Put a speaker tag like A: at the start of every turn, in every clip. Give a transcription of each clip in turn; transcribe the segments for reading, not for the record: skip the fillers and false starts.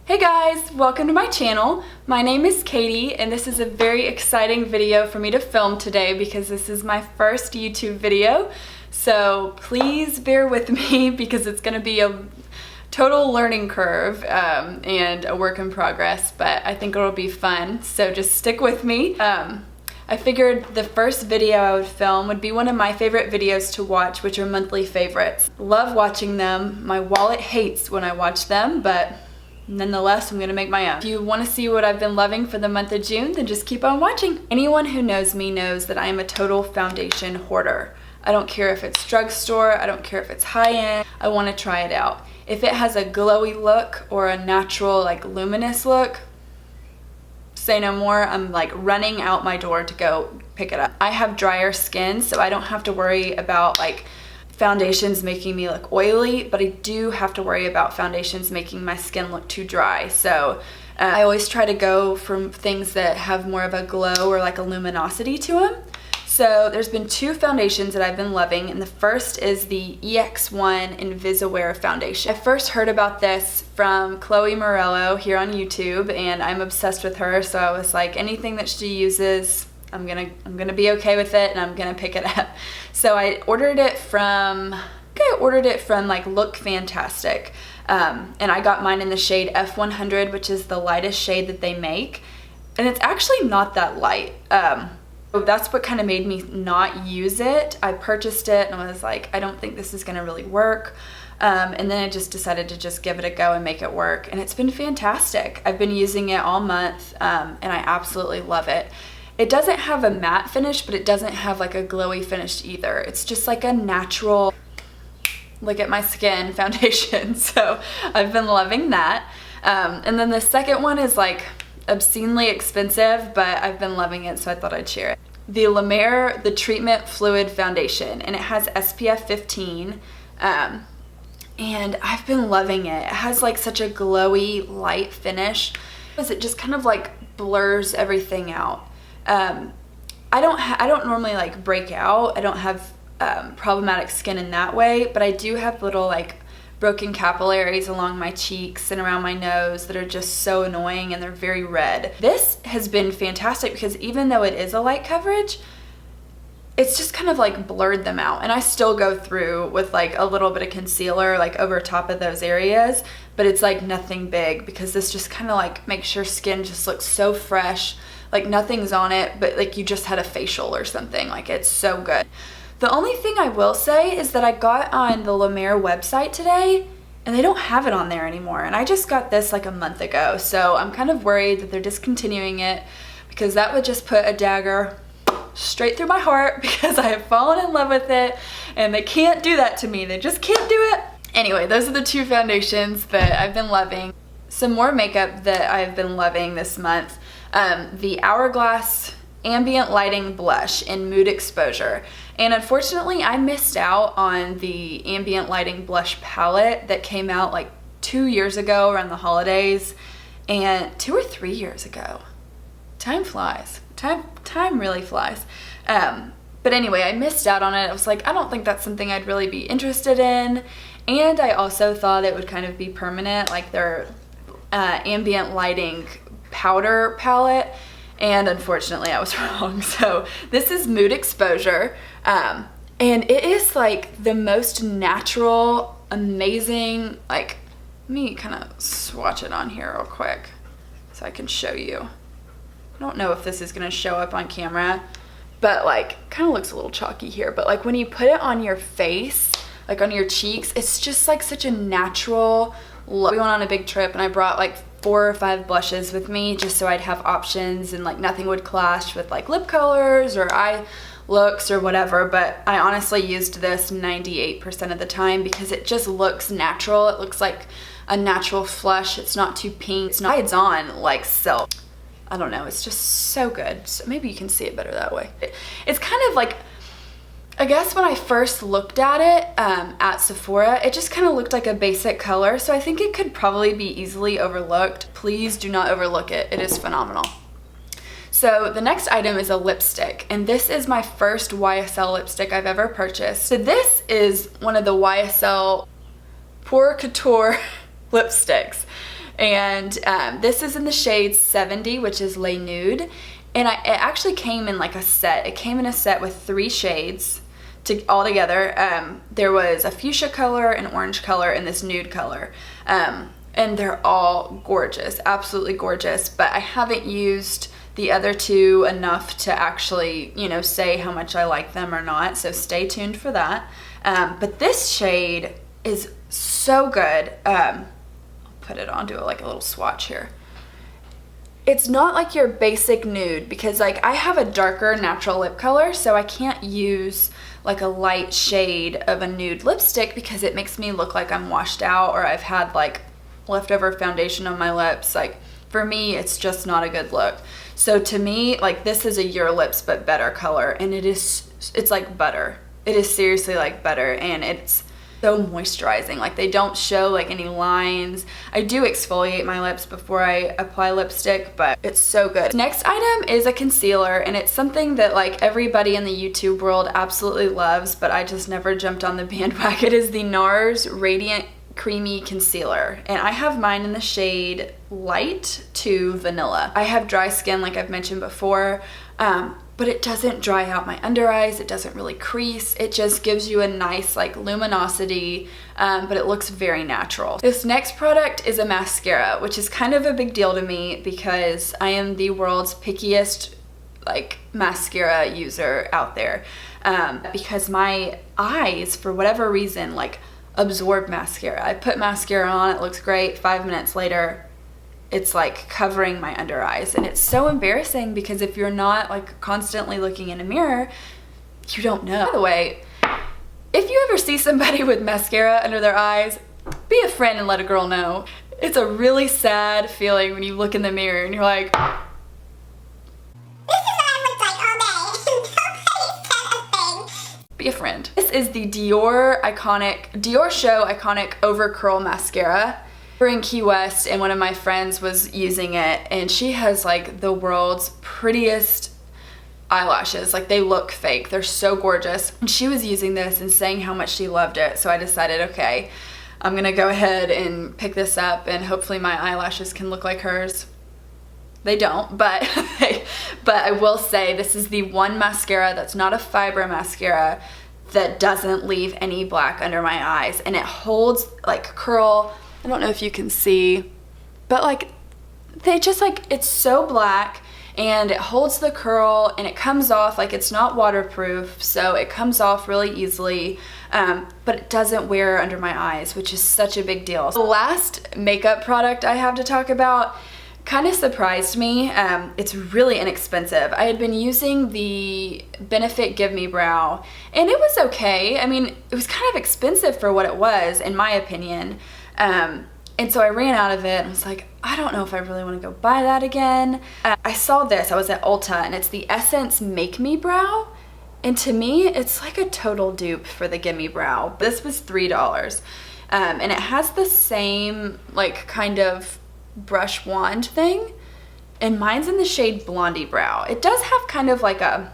A: Hey guys, welcome to my channel. My name is Katie and this is a very exciting video for me to film today because this is my first YouTube video. So please bear with me because it's going to be a total learning curve and a work in progress, but I think it'll be fun. So just stick with me. I figured the first video I would film would be one of my favorite videos to watch, which are monthly favorites. Love watching them. My wallet hates when I watch them, but nonetheless, I'm gonna make my own. If you wanna see what I've been loving for the month of June, then just keep on watching. Anyone who knows me knows that I am a total foundation hoarder. I don't care if it's drugstore, I don't care if it's high-end, I wanna try it out. If it has a glowy look or a natural, like luminous look, say no more. I'm like running out my door to go pick it up. I have drier skin, so I don't have to worry about like foundations making me look oily, but I do have to worry about foundations making my skin look too dry. So I always try to go for things that have more of a glow or like a luminosity to them. So there's been two foundations that I've been loving, and the first is the EX1 Invisiwear foundation. I first heard about this from Chloe Morello here on YouTube, and I'm obsessed with her, so I was like, anything that she uses, I'm gonna be okay with it, and I'm gonna pick it up. So I ordered it from, like Look Fantastic, and I got mine in the shade F100, which is the lightest shade that they make, and it's actually not that light. That's what kind of made me not use it. I purchased it and I was like, I don't think this is gonna really work. And then I just decided to just give it a go and make it work. And it's been fantastic. I've been using it all month and I absolutely love it. It doesn't have a matte finish, but it doesn't have like a glowy finish either. It's just like a natural, look at my skin foundation. So I've been loving that. And then the second one is like obscenely expensive, but I've been loving it, so I thought I'd share it. The La Mer, the Treatment Fluid Foundation, and it has SPF 15, and I've been loving it. It has like such a glowy, light finish. It just kind of like blurs everything out. I don't normally like break out. I don't have problematic skin in that way, but I do have little like broken capillaries along my cheeks and around my nose that are just so annoying, and they're very red. This has been fantastic because even though it is a light coverage, it's just kind of like blurred them out. And I still go through with like a little bit of concealer like over top of those areas, but it's like nothing big because this just kind of like makes your skin just look so fresh, like nothing's on it, but like you just had a facial or something. Like, it's so good. The only thing I will say is that I got on the La Mer website today and they don't have it on there anymore. And I just got this like a month ago. So I'm kind of worried that they're discontinuing it because that would just put a dagger straight through my heart because I have fallen in love with it and they can't do that to me. They just can't do it. Anyway, those are the two foundations that I've been loving. Some more makeup that I've been loving this month. The Hourglass Ambient Lighting Blush in Mood Exposure. And unfortunately, I missed out on the Ambient Lighting Blush palette that came out like 2 years ago around the holidays, and 2 or 3 years ago. Time flies. Time really flies. But anyway, I missed out on it. I was like, I don't think that's something I'd really be interested in. And I also thought it would kind of be permanent, like their ambient lighting powder palette. And unfortunately I was wrong. So this is Mood Exposure, and it is like the most natural, amazing, like, let me kind of swatch it on here real quick so I can show you. I don't know if this is gonna show up on camera, but like kind of looks a little chalky here, but like when you put it on your face, like on your cheeks, it's just like such a natural look. We went on a big trip and I brought like 4 or 5 blushes with me just so I'd have options and like nothing would clash with like lip colors or eye looks or whatever, but I honestly used this 98% of the time because it just looks natural. It looks like a natural flush. It's not too pink. It's not, it's on like silk. I don't know, it's just so good. So maybe you can see it better that way. It's kind of like, I guess when I first looked at it at Sephora, it just kind of looked like a basic color, so I think it could probably be easily overlooked. Please do not overlook it. It is phenomenal. So the next item is a lipstick, and this is my first YSL lipstick I've ever purchased. So this is one of the YSL Pour Couture lipsticks. And this is in the shade 70, which is Les Nude. And it actually came in like a set. It came in a set with 3 shades all together. There was a fuchsia color, an orange color, and this nude color. And they're all gorgeous, absolutely gorgeous. But I haven't used the other 2 enough to actually, you know, say how much I like them or not. So stay tuned for that. But this shade is so good. I'll put it on, do like a little swatch here. It's not like your basic nude, because like I have a darker natural lip color, so I can't use like a light shade of a nude lipstick because it makes me look like I'm washed out or I've had like leftover foundation on my lips. Like for me, it's just not a good look. So to me, like this is a Your Lips but better color, and it's like butter. It is seriously like butter, and it's so moisturizing. Like they don't show like any lines. I do exfoliate my lips before I apply lipstick, but it's so good. Next item is a concealer, and it's something that like everybody in the YouTube world absolutely loves, but I just never jumped on the bandwagon. It is the NARS Radiant Creamy Concealer, and I have mine in the shade Light to Vanilla. I have dry skin like I've mentioned before, but it doesn't dry out my under eyes. It doesn't really crease. It just gives you a nice like luminosity, but it looks very natural. This next product is a mascara, which is kind of a big deal to me because I am the world's pickiest like mascara user out there, because my eyes, for whatever reason, like absorb mascara. I put mascara on, it looks great. 5 minutes later, it's like covering my under eyes, and it's so embarrassing because if you're not like constantly looking in a mirror, you don't know. By the way, if you ever see somebody with mascara under their eyes, be a friend and let a girl know. It's a really sad feeling when you look in the mirror and you're like, this is what I look like all day. Nobody said a thing. Be a friend. This is the Dior Show Iconic Over Curl Mascara. We're in Key West, and one of my friends was using it, and she has like the world's prettiest eyelashes. Like they look fake. They're so gorgeous. And she was using this and saying how much she loved it. So I decided, okay, I'm gonna go ahead and pick this up, and hopefully my eyelashes can look like hers. They don't, but but I will say this is the one mascara that's not a fiber mascara that doesn't leave any black under my eyes, and it holds like curl. I don't know if you can see, but like they just like, it's so black and it holds the curl and it comes off. Like it's not waterproof, so it comes off really easily, but it doesn't wear under my eyes, which is such a big deal. The last makeup product I have to talk about kind of surprised me. It's really inexpensive. I had been using the Benefit Give Me Brow, and it was okay. I mean, it was kind of expensive for what it was, in my opinion. And so I ran out of it and was like, I don't know if I really want to go buy that again. I saw this, I was at Ulta, and it's the Essence Make Me Brow. And to me, it's like a total dupe for the Gimme Brow. This was $3. And it has the same like kind of brush wand thing. And mine's in the shade Blondie Brow. It does have kind of like a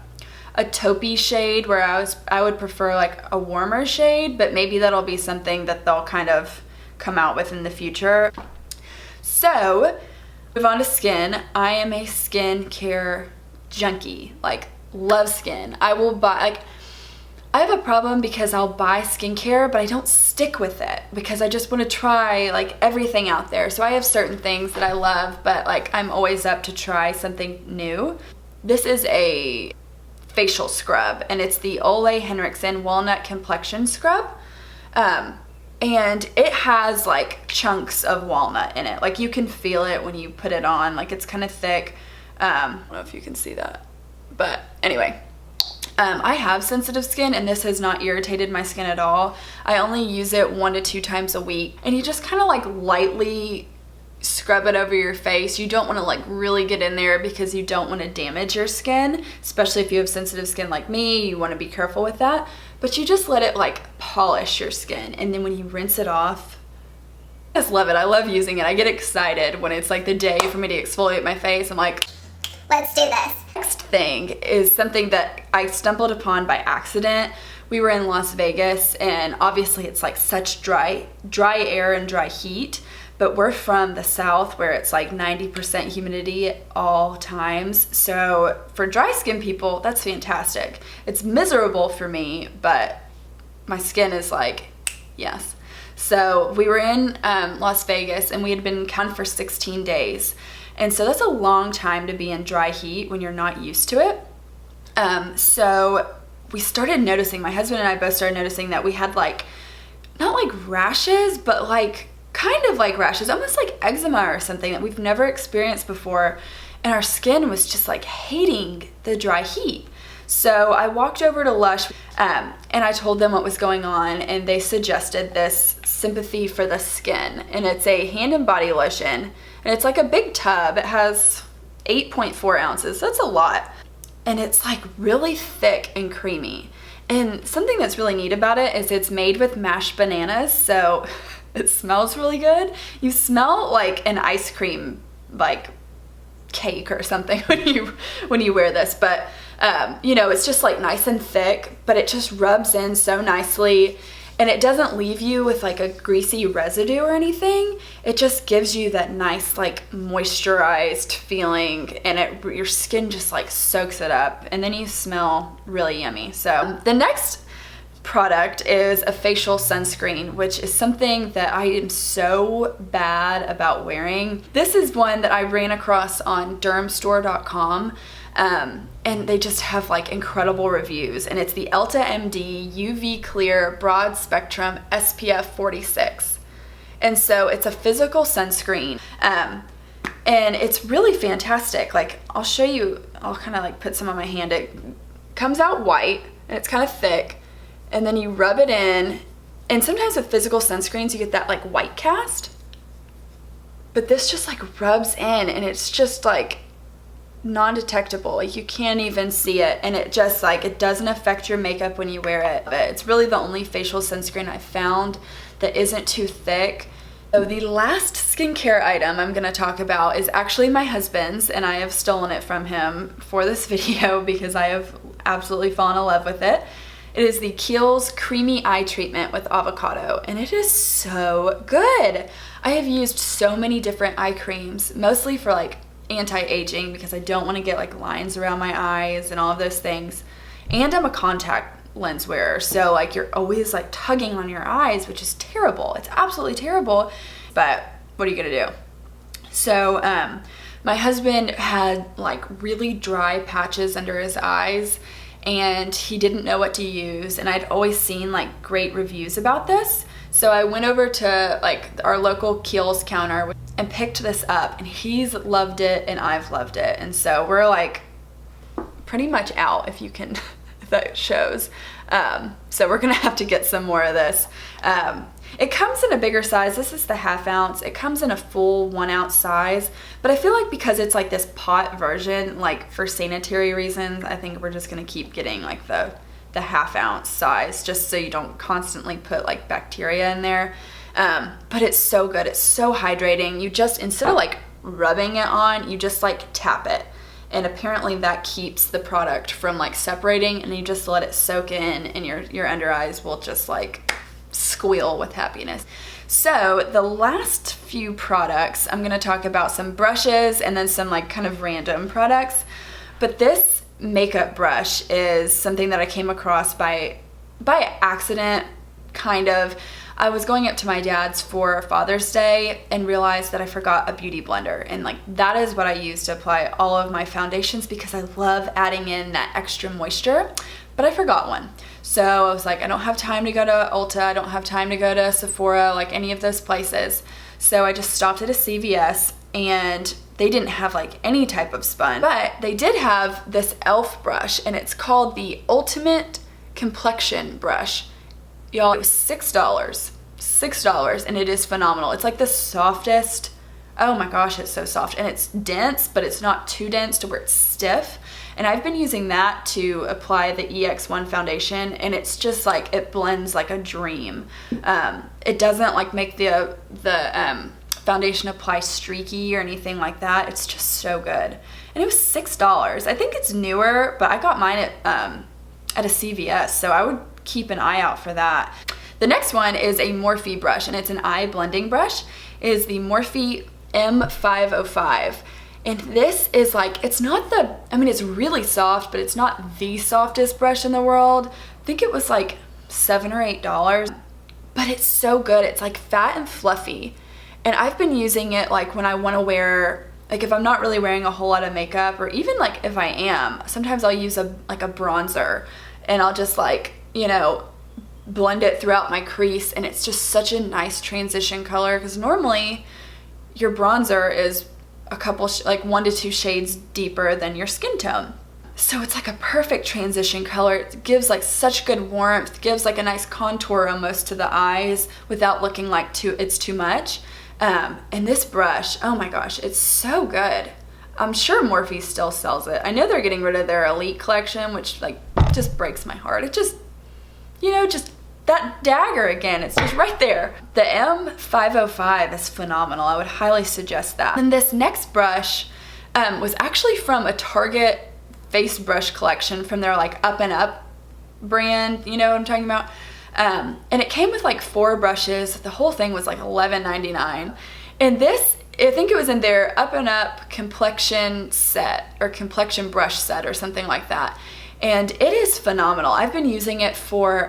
A: taupey shade where I would prefer like a warmer shade, but maybe that'll be something that they'll kind of come out with in the future. So move on to skin. I am a skincare junkie, like love skin. I will buy, like I have a problem because I'll buy skincare, but I don't stick with it because I just want to try like everything out there. So I have certain things that I love, but like I'm always up to try something new. This is a facial scrub, and it's the Ole Henriksen Walnut Complexion Scrub. And it has like chunks of walnut in it. Like you can feel it when you put it on. Like it's kind of thick. I don't know if you can see that. But anyway, I have sensitive skin, and this has not irritated my skin at all. I only use it 1 to 2 times a week. And you just kind of like lightly scrub it over your face. You don't want to like really get in there because you don't want to damage your skin, especially if you have sensitive skin like me. You want to be careful with that. But you just let it like polish your skin, and then when you rinse it off, I just love it. I love using it. I get excited when it's like the day for me to exfoliate my face. I'm like, let's do this. Next thing is something that I stumbled upon by accident. We were in Las Vegas, and obviously it's like such dry air and dry heat, but we're from the South where it's like 90% humidity at all times. So for dry skin people, that's fantastic. It's miserable for me, but my skin is like, yes. So we were in Las Vegas, and we had been in Cannes for 16 days. And so that's a long time to be in dry heat when you're not used to it. So we started noticing, my husband and I both started noticing that we had like, not like rashes, but like kind of like rashes, almost like eczema or something that we've never experienced before. And our skin was just like hating the dry heat. So I walked over to Lush and I told them what was going on, and they suggested this Sympathy for the Skin. And it's a hand and body lotion, and it's like a big tub. It has 8.4 ounces. That's a lot. And it's like really thick and creamy. And something that's really neat about it is it's made with mashed bananas, so it smells really good. You smell like an ice cream like cake or something when you wear this, but you know, it's just like nice and thick, but it just rubs in so nicely, and it doesn't leave you with like a greasy residue or anything. It just gives you that nice like moisturized feeling, and your skin just like soaks it up, and then you smell really yummy. So the next product is a facial sunscreen, which is something that I am so bad about wearing. This is one that I ran across on dermstore.com, and they just have like incredible reviews, and it's the Elta MD UV Clear Broad Spectrum SPF 46. And so it's a physical sunscreen, and it's really fantastic. Like, I'll show you, I'll kind of like put some on my hand. It comes out white, and it's kind of thick, and then you rub it in, and sometimes with physical sunscreens you get that like white cast, but this just like rubs in, and it's just like non-detectable. Like, you can't even see it, and it just like, it doesn't affect your makeup when you wear it. But it's really the only facial sunscreen I found that isn't too thick. So the last skincare item I'm gonna talk about is actually my husband's, and I have stolen it from him for this video because I have absolutely fallen in love with it. It is the Kiehl's Creamy Eye Treatment with Avocado, and it is so good. I have used so many different eye creams, mostly for like anti-aging, because I don't want to get like lines around my eyes and all of those things. And I'm a contact lens wearer, so like you're always like tugging on your eyes, which is terrible. It's absolutely terrible, but what are you gonna do? So my husband had like really dry patches under his eyes, and he didn't know what to use, and I'd always seen like great reviews about this. So I went over to like our local Kiehl's counter and picked this up, and he's loved it and I've loved it. And so we're like pretty much out, if you can, if that shows. So we're gonna have to get some more of this. It comes in a bigger size. This is the 1/2 ounce. It comes in a full 1 ounce size, but I feel like because it's like this pot version, like for sanitary reasons, I think we're just gonna keep getting like the 1/2 ounce size, just so you don't constantly put like bacteria in there. But it's so good. It's so hydrating. You just, instead of like rubbing it on, you just like tap it. And apparently that keeps the product from like separating, and you just let it soak in, and your under eyes will just like squeal with happiness. So the last few products, I'm gonna talk about some brushes and then some like kind of random products. But this makeup brush is something that I came across by accident, kind of. I was going up to my dad's for Father's Day and realized that I forgot a beauty blender, and like that is what I use to apply all of my foundations, because I love adding in that extra moisture, but I forgot one. So I was like, I don't have time to go to Ulta, I don't have time to go to Sephora, like any of those places. So I just stopped at a CVS, and they didn't have like any type of sponge, but they did have this e.l.f. brush, and it's called the Ultimate Complexion Brush. Y'all, it was $6, and it is phenomenal. It's like the softest, oh my gosh, it's so soft, and it's dense, but it's not too dense to where it's stiff. And I've been using that to apply the EX1 foundation, and it's just like, it blends like a dream. It doesn't like make the foundation apply streaky or anything like that. It's just so good. And it was $6. I think it's newer, but I got mine at a CVS, so I would keep an eye out for that. The next one is a Morphe brush, and it's an eye blending brush. It is the Morphe M505. And this is like, it's not the, I mean, it's really soft, but it's not the softest brush in the world. I think it was like $7 or $8, but it's so good. It's like fat and fluffy. And I've been using it like when I want to wear, like if I'm not really wearing a whole lot of makeup, or even like if I am, sometimes I'll use a bronzer, and I'll just like, you know, blend it throughout my crease, and it's just such a nice transition color, because normally your bronzer is a couple, like 1 to 2 shades deeper than your skin tone. So it's like a perfect transition color. It gives like such good warmth, gives like a nice contour almost to the eyes without looking like it's too much. And this brush, oh my gosh, it's so good. I'm sure Morphe still sells it. I know they're getting rid of their Elite collection, which like just breaks my heart. It just, you know, just that dagger again, it's just right there. The M505 is phenomenal. I would highly suggest that. And this next brush was actually from a Target face brush collection from their like Up and Up brand, you know what I'm talking about? And it came with like 4 brushes. The whole thing was like $11.99. And this, I think it was in their Up and Up complexion set, or complexion brush set, or something like that. And it is phenomenal. I've been using it for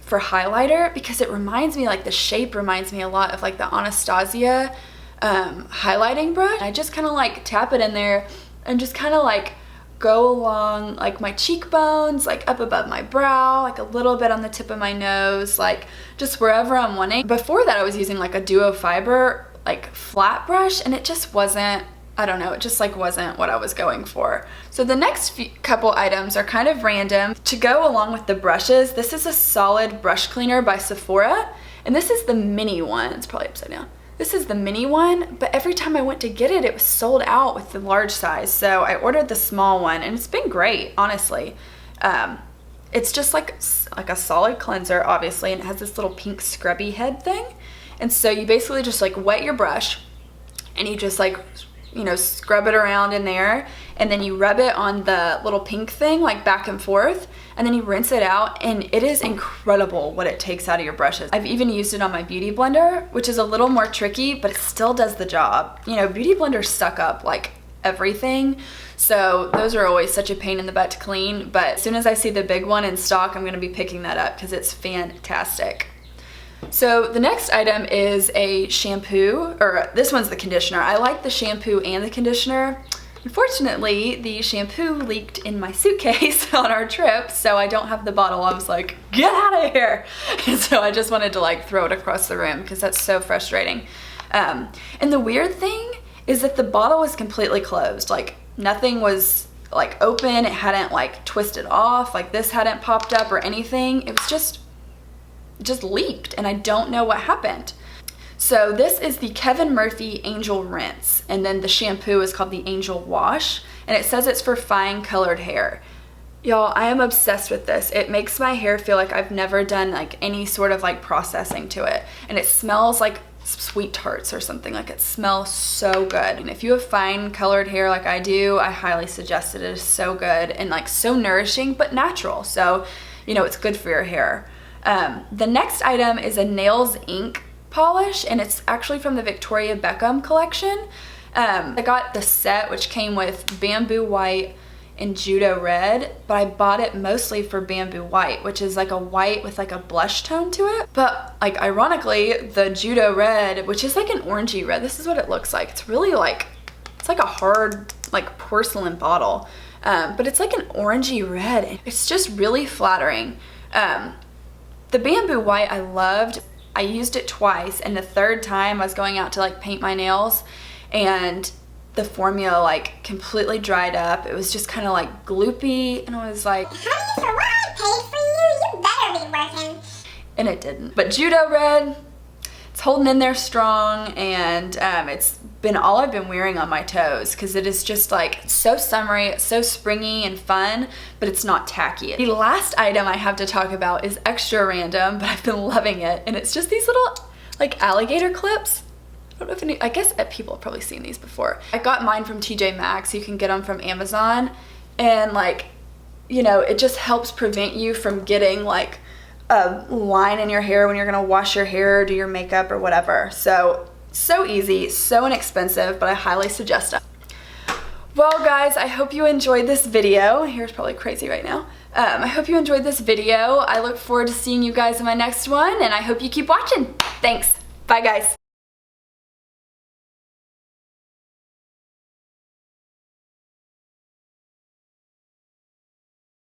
A: highlighter, because it reminds me, like the shape reminds me a lot of like the Anastasia highlighting brush. I just kind of like tap it in there and just kind of like go along like my cheekbones, like up above my brow, like a little bit on the tip of my nose, like just wherever I'm wanting. Before that I was using like a duo fiber like flat brush, and it just wasn't, I don't know, it just like wasn't what I was going for. So the next couple items are kind of random. To go along with the brushes, this is a solid brush cleaner by Sephora, and this is the mini one. It's probably upside down. This is the mini one, but every time I went to get it, it was sold out with the large size. So I ordered the small one, and it's been great, honestly. It's just like a solid cleanser, obviously, and it has this little pink scrubby head thing. And so you basically just like wet your brush, and you just like, you know, scrub it around in there, and then you rub it on the little pink thing like back and forth, and then you rinse it out, and it is incredible what it takes out of your brushes. I've even used it on my beauty blender, which is a little more tricky, but it still does the job. You know, beauty blenders suck up like everything, so those are always such a pain in the butt to clean, but as soon as I see the big one in stock, I'm gonna be picking that up because it's fantastic. So the next item is a shampoo, or this one's the conditioner. I like the shampoo and the conditioner. Unfortunately, the shampoo leaked in my suitcase on our trip, so I don't have the bottle. I was like, get out of here! And so I just wanted to like throw it across the room because that's so frustrating. And the weird thing is that the bottle was completely closed. Like nothing was like open, it hadn't like twisted off, like this hadn't popped up or anything. It was just leaked, and I don't know what happened. So this is the Kevin Murphy Angel Rinse, and then the shampoo is called the Angel Wash, and it says it's for fine colored hair. Y'all, I am obsessed with this. It makes my hair feel like I've never done like any sort of like processing to it, and it smells like sweet tarts or something. Like it smells so good. And if you have fine colored hair like I do, I highly suggest it. It is so good and like so nourishing but natural, so you know it's good for your hair. The next item is a Nails Ink polish, and it's actually from the Victoria Beckham collection. I got the set, which came with Bamboo White and Judo Red, but I bought it mostly for Bamboo White, which is like a white with like a blush tone to it. But like ironically, the Judo Red, which is like an orangey red, this is what it looks like. It's really like, it's like a hard like porcelain bottle, but it's like an orangey red. It's just really flattering. The Bamboo White I loved. I used it twice, and the third time I was going out to like paint my nails, and the formula like completely dried up. It was just kind of like gloopy, and I was like, honey, for what I paid for you, you better be working. And it didn't. But Judo Red, it's holding in there strong, and it's been all I've been wearing on my toes because it is just like so summery, it's so springy and fun, but it's not tacky. The last item I have to talk about is extra random, but I've been loving it, and it's just these little like alligator clips. I don't know if I guess people have probably seen these before. I got mine from TJ Maxx. You can get them from Amazon, and like, you know, it just helps prevent you from getting like a line in your hair when you're gonna wash your hair or do your makeup or whatever. So easy, so inexpensive, but I highly suggest it. Well guys, I hope you enjoyed this video. Hair's probably crazy right now. I hope you enjoyed this video. I look forward to seeing you guys in my next one, and I hope you keep watching. Thanks. Bye guys.